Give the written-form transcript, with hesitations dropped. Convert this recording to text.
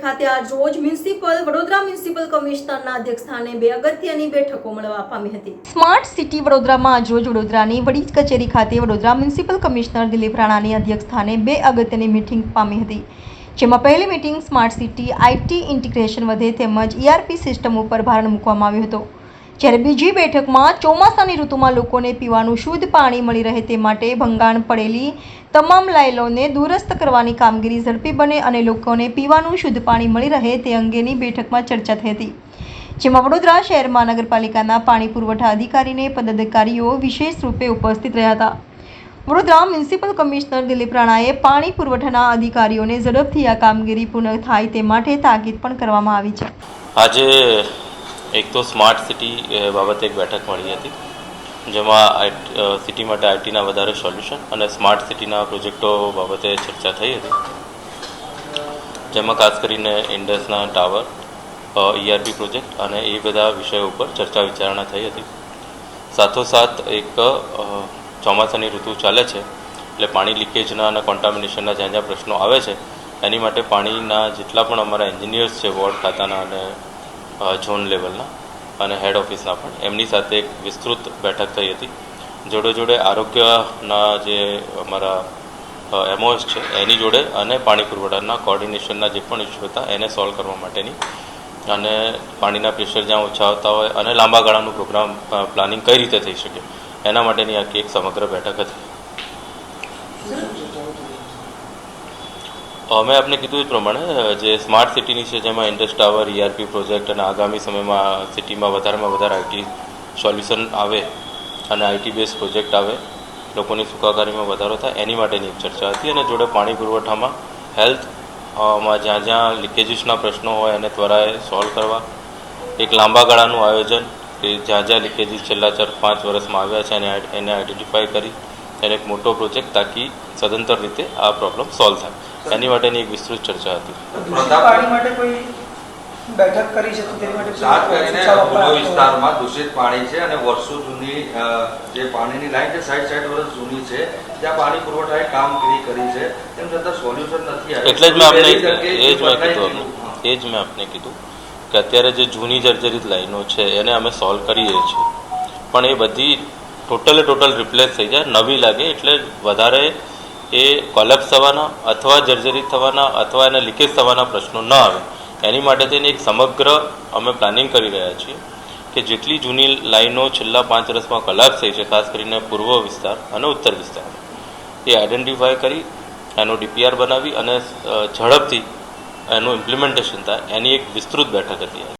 ખાતે આજ રોજ વડોદરા મ્યુનિસિપલ કમિશનરના અધ્યક્ષસ્થાને બે અગત્યની બેઠકો મળવા પામી હતી। સ્માર્ટ સિટી વડોદરામાં આજ રોજ વડોદરાની વડી કચેરી ખાતે વડોદરા મ્યુનિસિપલ કમિશનર દિલીપ રાણાની અધ્યક્ષસ્થાને બે અગત્યની મીટિંગ પામી હતી, જેમાં પહેલી meeting smart city IT integration વધે તેમજ ERP સિસ્ટમ ઉપર ભાર મૂકવામાં આવ્યો હતો, જ્યારે બીજી બેઠકમાં ચોમાસાની ઋતુમાં લોકોને પીવાનું શુદ્ધ પાણી મળી રહે તે માટે ભંગાણ પડેલી તમામ લાઇનોને દુરસ્ત કરવાની કામગીરી ઝડપી બને અને લોકોને પીવાનું શુદ્ધ પાણી મળી રહે તે અંગેની બેઠકમાં ચર્ચા થઈ હતી, જેમાં વડોદરા શહેર મહાનગરપાલિકાના પાણી પુરવઠા અધિકારીને પદાધિકારીઓ વિશેષ રૂપે ઉપસ્થિત રહ્યા હતા। વડોદરા મ્યુનિસિપલ કમિશનર દિલીપ રાણાએ પાણી પુરવઠાના અધિકારીઓને ઝડપથી આ કામગીરી પૂર્ણ થાય તે માટે તાકીદ પણ કરવામાં આવી છે। આજે એક તો સ્માર્ટ સિટી બાબતે એક બેઠક મળી હતી, જેમાં સિટી માટે આઈટીના વધારે સોલ્યુશન અને સ્માર્ટ સિટીના પ્રોજેક્ટો બાબતે ચર્ચા થઈ હતી, જેમાં ખાસ કરીને ઇન્ડસના ટાવર, ERP પ્રોજેક્ટ અને એ બધા વિષયો ઉપર ચર્ચા વિચારણા થઈ હતી। સાથોસાથ એક ચોમાસાની ઋતુ ચાલે છે એટલે પાણી લીકેજના અને કોન્ટામિનેશનના જ્યાં જ્યાં પ્રશ્નો આવે છે એની માટે પાણીના જેટલા પણ અમારા એન્જિનિયર્સ છે વોર્ડ ખાતાના અને ઝોન લેવલના અને હેડ ઓફિસના પણ એમની સાથે એક વિસ્તૃત બેઠક થઈ હતી। જોડે જોડે આરોગ્યના જે અમારા MOS છે એની જોડે અને પાણી પુરવઠાના કોર્ડિનેશનના જે પણ ઇસ્યુ હતા એને સોલ્વ કરવા માટેની અને પાણીના પ્રેશર જ્યાં ઓછા આવતા હોય અને લાંબા ગાળાનું પ્રોગ્રામ પ્લાનિંગ કઈ રીતે થઈ શકે એના માટેની આખી એક સમગ્ર બેઠક હતી। મેં આપને કીધું એ પ્રમાણે જે સ્માર્ટ સિટીની છે જેમાં ઇન્ડસ ટાવર, ERP પ્રોજેક્ટ અને આગામી સમયમાં સિટીમાં વધારેમાં વધારે આઈટી સોલ્યુશન આવે અને આઈટી બેઝ પ્રોજેક્ટ આવે, લોકોની સુખાકારીમાં વધારો થાય એની માટેની એક ચર્ચા હતી। અને જોડે પાણી પુરવઠામાં હેલ્થમાં જ્યાં જ્યાં લીકેજીસના પ્રશ્નો હોય એને ત્વરાએ સોલ્વ કરવા, એક લાંબા ગાળાનું આયોજન કે જ્યાં જ્યાં લીકેજીસ છેલ્લા 4-5 વર્ષમાં આવ્યા છે એને આઈડેન્ટિફાઈ કરી એને એક મોટો પ્રોજેક્ટ તાકી સદંતર રીતે આ પ્રોબ્લેમ સોલ્વ થાય એની માટેની એક વિસ્તૃત ચર્ચા હતી। પાણી માટે કોઈ બેઠક કરી છે તો તેની માટે ખાસ કરીને પૂર્વ વિસ્તારમાં દૂષિત પાણી છે અને વર્ષો જૂની જે પાણીની લાઈન છે 60 વર્ષ જૂની છે, જ્યાં પાણી પુરવઠાએ કામગીરી કરી છે તેમ છતાં સોલ્યુશન નથી આવ્યું। એટલે જ મેં આપને કીધું કે અત્યારે જે જૂની જર્જરિત લાઈનો છે એને અમે સોલ્વ કરીએ છીએ, પણ એ બધી ટોટલ રિપ્લેસ થઈ જાય, નવી લાગે એટલે વધારે એ કોલેપ્સ થવાના અથવા જર્જરિત થવાના અથવા એને લીકેજ થવાના પ્રશ્નો ન આવે એની માટે થઈને એક સમગ્ર અમે પ્લાનિંગ કરી રહ્યા છીએ કે જેટલી જૂની લાઈનો છેલ્લા 5 વર્ષમાં કોલેપ્સ થઈ છે, ખાસ કરીને પૂર્વ વિસ્તાર અને ઉત્તર વિસ્તારમાં, એ આઈડેન્ટિફાય કરી એનો DPR બનાવી અને ઝડપથી એનું ઇમ્પ્લિમેન્ટેશન થાય એની એક વિસ્તૃત બેઠક હતી।